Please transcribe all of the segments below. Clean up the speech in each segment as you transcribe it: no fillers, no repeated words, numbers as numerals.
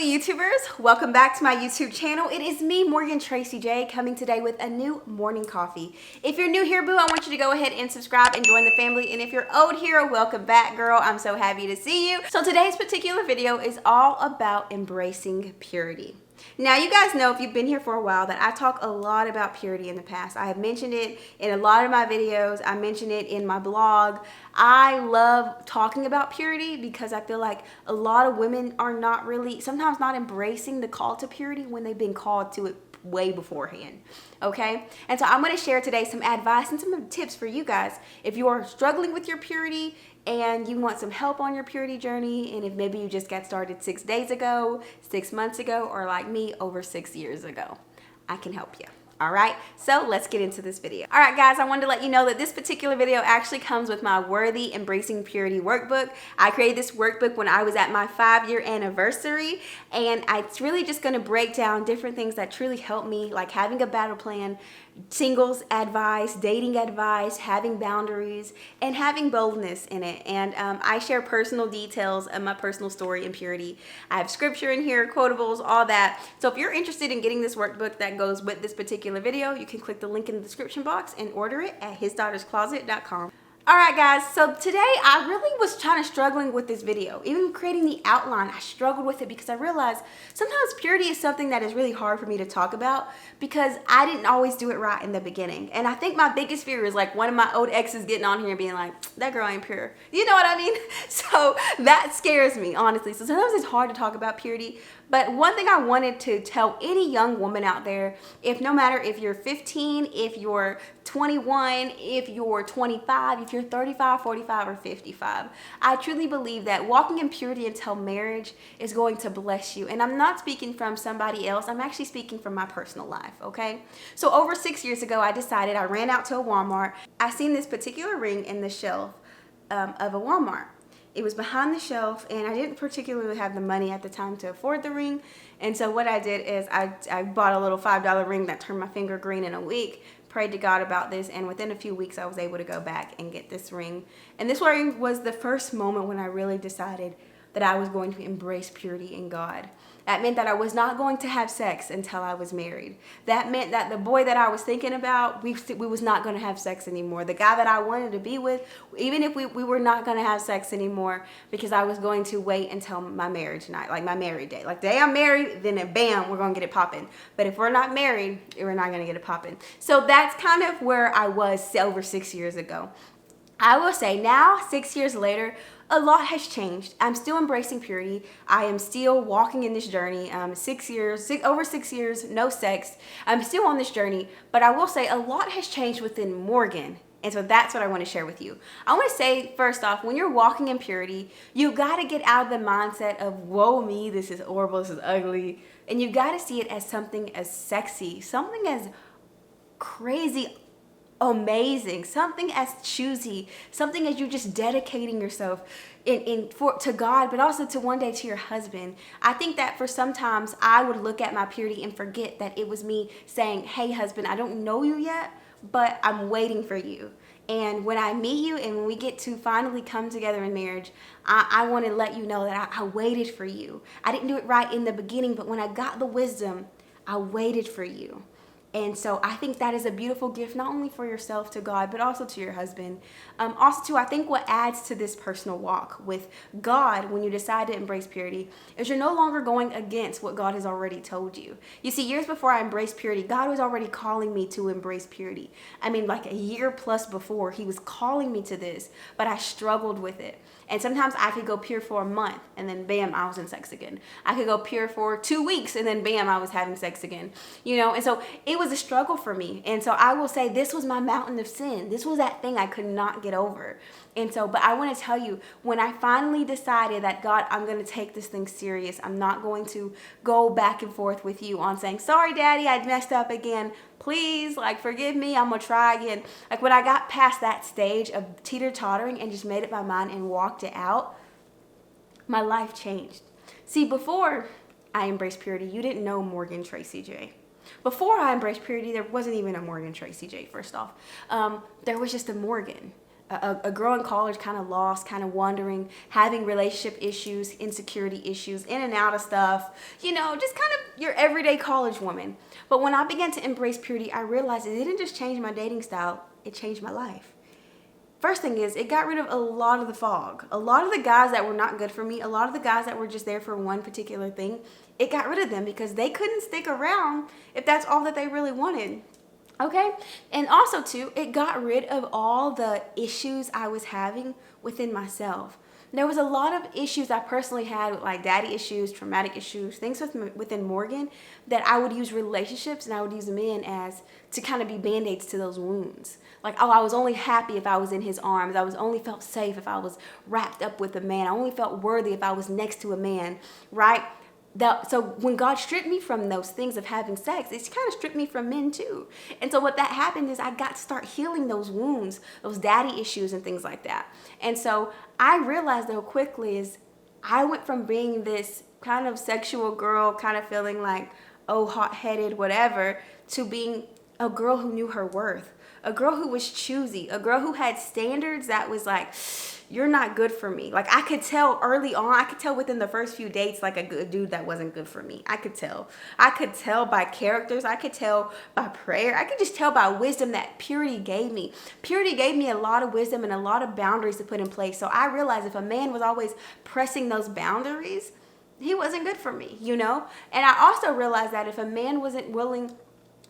YouTubers, welcome back to my YouTube channel. It is me, Tracy J, coming today with a new morning coffee. If you're new here, boo, I want you to go ahead and subscribe and join the family. And if you're old here, welcome back, girl. I'm so happy to see you. So today's particular video is all about embracing purity. Now, you guys know, if you've been here for a while, that I talk a lot about purity in the past. I have mentioned it in a lot of my videos. I mentioned it in my blog. I love talking about purity because I feel like a lot of women are sometimes not embracing the call to purity when they've been called to it way beforehand. Okay, and so I'm going to share today some advice and some tips for you guys if you are struggling with your purity and you want some help on your purity journey, and if maybe you just got started 6 days ago, 6 months ago, or like me, over 6 years ago. I can help you. All right, so let's get into this video. All right, guys, I wanted to let you know that this particular video actually comes with my Worthy Embracing Purity workbook. I created this workbook when I was at my 5-year anniversary, and it's really just gonna break down different things that truly help me, like having a battle plan, singles advice, dating advice, having boundaries, and having boldness in it. And I share personal details of my personal story in purity. I have scripture in here, quotables, all that. So if you're interested in getting this workbook that goes with this particular video, you can click the link in the description box and order it at hisdaughterscloset.com. All right, guys, so today I really was struggling with this video. Even creating the outline, I struggled with it because I realized sometimes purity is something that is really hard for me to talk about because I didn't always do it right in the beginning. And I think my biggest fear is like one of my old exes getting on here and being like, that girl ain't pure. You know what I mean? So that scares me, honestly. So sometimes it's hard to talk about purity. But one thing I wanted to tell any young woman out there, no matter if you're 15, if you're 21, if you're 25, if you're 35, 45, or 55, I truly believe that walking in purity until marriage is going to bless you. And I'm not speaking from somebody else. I'm actually speaking from my personal life, okay? So over 6 years ago, I ran out to a Walmart. I seen this particular ring in the shelf of a Walmart. It was behind the shelf, and I didn't particularly have the money at the time to afford the ring. And so what I did is I bought a little $5 ring that turned my finger green in a week, prayed to God about this, and within a few weeks I was able to go back and get this ring. And this ring was the first moment when I really decided that I was going to embrace purity in God. That meant that I was not going to have sex until I was married. That meant that the boy that I was thinking about, we was not going to have sex anymore. The guy that I wanted to be with, even if we were not going to have sex anymore, because I was going to wait until my marriage night, like my married day. Like the day I'm married, then bam, we're going to get it popping. But if we're not married, we're not going to get it popping. So that's kind of where I was over 6 years ago. I will say now, 6 years later, a lot has changed. I'm still embracing purity. I am still walking in this journey. Over 6 years, no sex. I'm still on this journey, but I will say a lot has changed within Morgan. And so that's what I want to share with you. I want to say, first off, when you're walking in purity, you got to get out of the mindset of, woe me, this is horrible, this is ugly. And you got to see it as something as sexy, something as crazy, amazing, something as choosy, something as you just dedicating yourself to God, but also to one day to your husband. I think that for sometimes I would look at my purity and forget that it was me saying, hey husband, I don't know you yet, but I'm waiting for you. And when I meet you and when we get to finally come together in marriage, I want to let you know that I waited for you. I didn't do it right in the beginning, but when I got the wisdom, I waited for you. And so I think that is a beautiful gift, not only for yourself to God, but also to your husband. Also, too, I think what adds to this personal walk with God when you decide to embrace purity is you're no longer going against what God has already told you. You see, years before I embraced purity, God was already calling me to embrace purity. I mean, like a year plus before, he was calling me to this, but I struggled with it. And sometimes I could go pure for a month and then bam, I was in sex again. I could go pure for 2 weeks and then bam, I was having sex again. You know, and so it was a struggle for me. And so I will say this was my mountain of sin. This was that thing I could not get over. And so, but I want to tell you, when I finally decided that, God, I'm going to take this thing serious. I'm not going to go back and forth with you on saying, sorry, daddy, I messed up again. Please, like, forgive me. I'm going to try again. Like when I got past that stage of teeter-tottering and just made up my mind and walked it out, my life changed. See, before I embraced purity, you didn't know Morgan Tracy J. Before I embraced purity, there wasn't even a Morgan Tracy J, first off. There was just a Morgan. A girl in college, kind of lost, kind of wandering, having relationship issues, insecurity issues, in and out of stuff, just kind of your everyday college woman. But when I began to embrace purity, I realized it didn't just change my dating style, it changed my life. First thing is, it got rid of a lot of the fog. A lot of the guys that were not good for me, a lot of the guys that were just there for one particular thing, it got rid of them because they couldn't stick around if that's all that they really wanted. Okay? And also, too, it got rid of all the issues I was having within myself. There was a lot of issues I personally had with like daddy issues, traumatic issues, things within Morgan that I would use relationships and I would use men as to kind of be band-aids to those wounds. Like, oh, I was only happy if I was in his arms. I was only felt safe if I was wrapped up with a man. I only felt worthy if I was next to a man, right? So when God stripped me from those things of having sex, it's kind of stripped me from men too. And so what that happened is I got to start healing those wounds, those daddy issues and things like that. And so I realized though quickly is I went from being this kind of sexual girl, kind of feeling like, oh, hot-headed, whatever, to being a girl who knew her worth, a girl who was choosy, a girl who had standards that was like, you're not good for me. Like, I could tell early on, I could tell within the first few dates, like a good dude that wasn't good for me. I could tell by characters. I could tell by prayer. I could just tell by wisdom that purity gave me. Purity gave me a lot of wisdom and a lot of boundaries to put in place. So I realized if a man was always pressing those boundaries, he wasn't good for me, And I also realized that if a man wasn't willing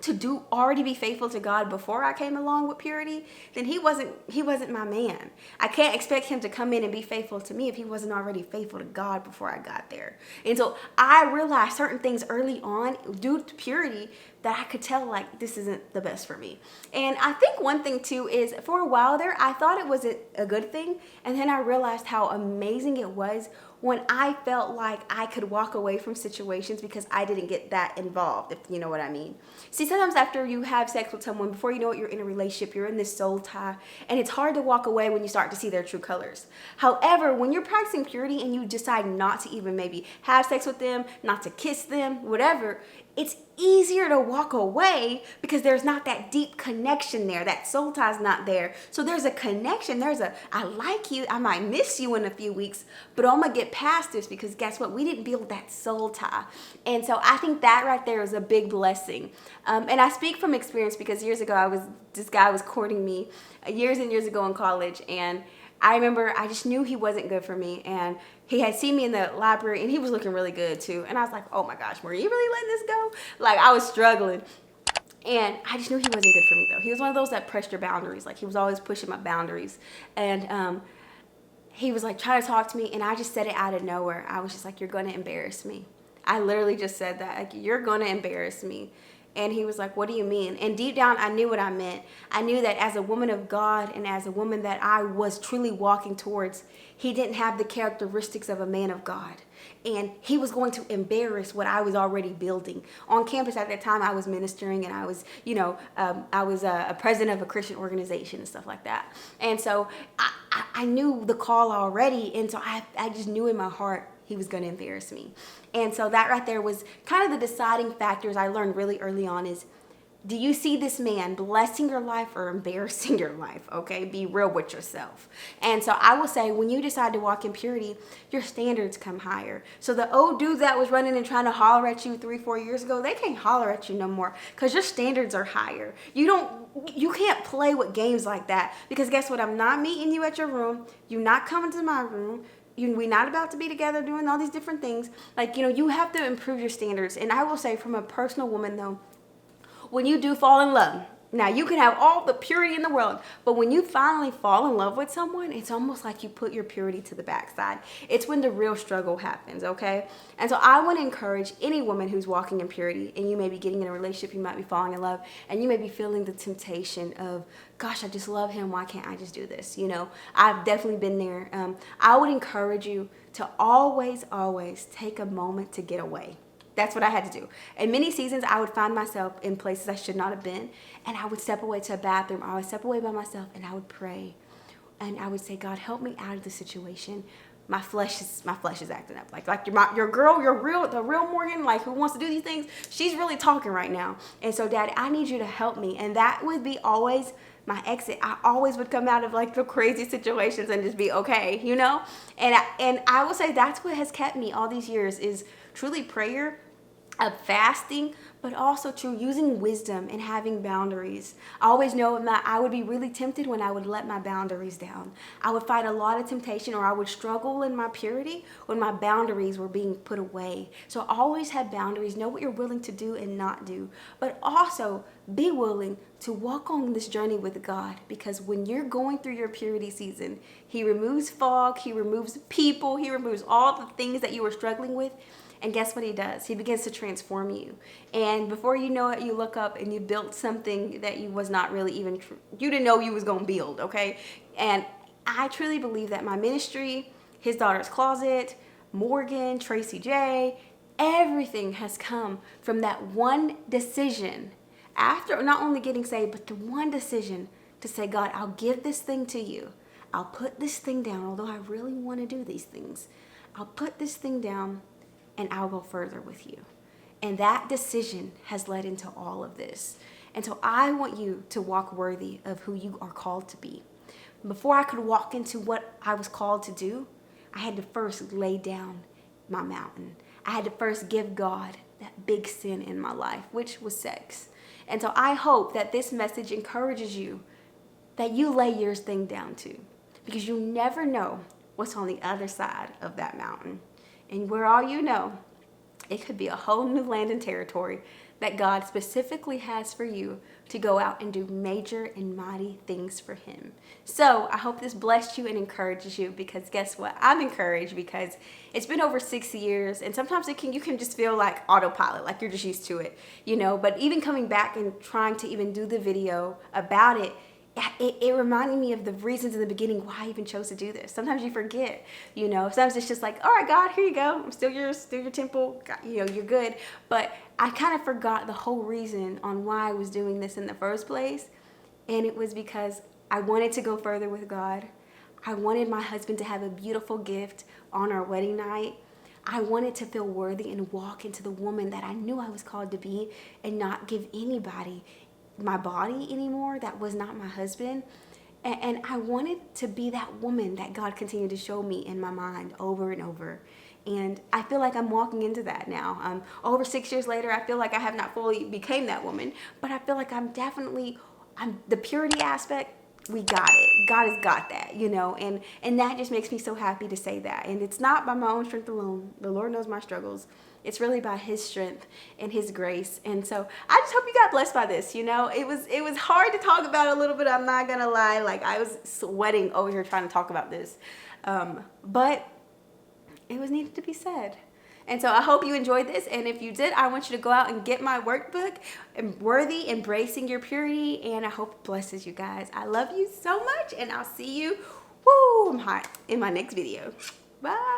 to already be faithful to God before I came along with purity, then he wasn't my man. I can't expect him to come in and be faithful to me if he wasn't already faithful to God before I got there. And so I realized certain things early on due to purity that I could tell like this isn't the best for me. And I think one thing too is for a while there, I thought it was a good thing. And then I realized how amazing it was when I felt like I could walk away from situations because I didn't get that involved, if you know what I mean. See, sometimes after you have sex with someone, before you know it, you're in a relationship, you're in this soul tie, and it's hard to walk away when you start to see their true colors. However, when you're practicing purity and you decide not to even maybe have sex with them, not to kiss them, whatever, it's easier to walk away because there's not that deep connection there. That soul tie's not there. So there's a connection. I like you. I might miss you in a few weeks, but I'm going to get past this because guess what? We didn't build that soul tie. And so I think that right there is a big blessing. And I speak from experience because years ago, this guy was courting me years and years ago in college. And I remember I just knew he wasn't good for me. And he had seen me in the library and he was looking really good too. And I was like, oh my gosh, were you really letting this go? Like, I was struggling. And I just knew he wasn't good for me though. He was one of those that pressed your boundaries. Like, he was always pushing my boundaries. And he was like trying to talk to me, and I just said it out of nowhere. I was just like, you're going to embarrass me. I literally just said that, like, you're going to embarrass me. And he was like, what do you mean? And deep down, I knew what I meant. I knew that as a woman of God and as a woman that I was truly walking towards, he didn't have the characteristics of a man of God. And he was going to embarrass what I was already building. On campus at that time, I was ministering and I was, I was a president of a Christian organization and stuff like that. And so I knew the call already. And so I just knew in my heart he was going to embarrass me. And so that right there was kind of the deciding factors I learned really early on is, do you see this man blessing your life or embarrassing your life? Okay, be real with yourself. And so I will say, when you decide to walk in purity, your standards come higher. So the old dudes that was running and trying to holler at you 3-4 years ago, they can't holler at you no more because your standards are higher. You can't play with games like that because guess what? I'm not meeting you at your room. You're not coming to my room. We're not about to be together doing all these different things. Like, you have to improve your standards. And I will say, from a personal woman though, when you do fall in love, now you can have all the purity in the world, but when you finally fall in love with someone, it's almost like you put your purity to the backside. It's when the real struggle happens, okay? And so I want to encourage any woman who's walking in purity, and you may be getting in a relationship, you might be falling in love, and you may be feeling the temptation of, gosh, I just love him, why can't I just do this? I've definitely been there. I would encourage you to always, always take a moment to get away. That's what I had to do. In many seasons, I would find myself in places I should not have been, and I would step away to a bathroom, or I would step away by myself, and I would pray, and I would say, God, help me out of the situation. my flesh is acting up. Like your girl, the real Morgan, like who wants to do these things, she's really talking right now. And so, Daddy, I need you to help me. And that would be always my exit. I always would come out of like the crazy situations and just be okay, you know? And I will say that's what has kept me all these years is truly prayer, of fasting, but also true using wisdom and having boundaries. I always know that I would be really tempted when I would let my boundaries down. I would fight a lot of temptation, or I would struggle in my purity when my boundaries were being put away. So always have boundaries. Know what you're willing to do and not do, but also be willing to walk on this journey with God, because when you're going through your purity season, He removes fog, He removes people, He removes all the things that you were struggling with. And guess what He does? He begins to transform you. And before you know it, you look up and you built something that you was not really even, you didn't know you was going to build, okay? And I truly believe that my ministry, His Daughter's Closet, Morgan, Tracy J, everything has come from that one decision. After not only getting saved, but the one decision to say, God, I'll give this thing to you. I'll put this thing down, although I really want to do these things. I'll put this thing down and I'll go further with you. And that decision has led into all of this. And so I want you to walk worthy of who you are called to be. Before I could walk into what I was called to do, I had to first lay down my mountain. I had to first give God that big sin in my life, which was sex. And so I hope that this message encourages you, that you lay your thing down too, because you never know what's on the other side of that mountain. And where all you know, it could be a whole new land and territory that God specifically has for you to go out and do major and mighty things for Him. So I hope this blessed you and encourages you, because guess what? I'm encouraged because it's been over 6 years, and sometimes you can just feel like autopilot, like you're just used to it, you know. But even coming back and trying to even do the video about it, it reminded me of the reasons in the beginning why I even chose to do this. Sometimes you forget, you know. Sometimes it's just like, all right, God, here you go. I'm still yours, still your temple. God, you know, you're good. But I kind of forgot the whole reason on why I was doing this in the first place. And it was because I wanted to go further with God. I wanted my husband to have a beautiful gift on our wedding night. I wanted to feel worthy and walk into the woman that I knew I was called to be, and not give anybody my body anymore that was not my husband. And I wanted to be that woman that God continued to show me in my mind over and over. And I feel like I'm walking into that now. Over 6 years later, I feel like I have not fully became that woman, but I feel like I'm the purity aspect, we got it. God has got that, you know, and that just makes me so happy to say that. And it's not by my own strength alone. The Lord knows my struggles. It's really by His strength and His grace. And so I just hope you got blessed by this. You know, it was hard to talk about a little bit. I'm not gonna lie. Like, I was sweating over here trying to talk about this, but it was needed to be said. And so I hope you enjoyed this. And if you did, I want you to go out and get my workbook, Worthy, Embracing Your Purity. And I hope it blesses you guys. I love you so much. And I'll see you, I'm hot, in my next video. Bye.